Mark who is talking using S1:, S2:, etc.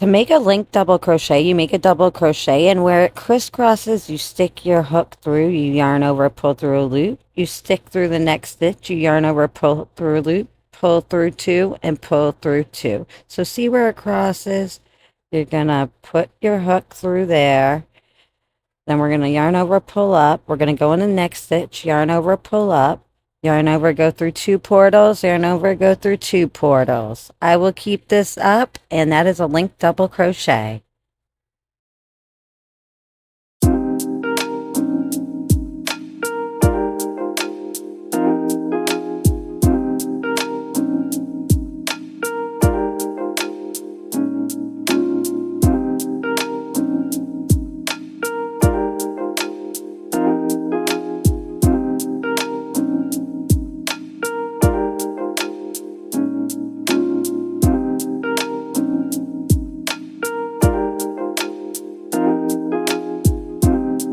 S1: To make a linked double crochet, you make a double crochet, and where it crisscrosses, you stick your hook through, you yarn over, pull through a loop, you stick through the next stitch, you yarn over, pull through a loop, pull through two, and pull through two. So see where it crosses? You're gonna put your hook through there. Then we're gonna yarn over, pull up. We're gonna go in the next stitch, yarn over, pull up. Yarn over, go through two portals, yarn over, go through two portals. I will keep this up, and that is a linked double crochet.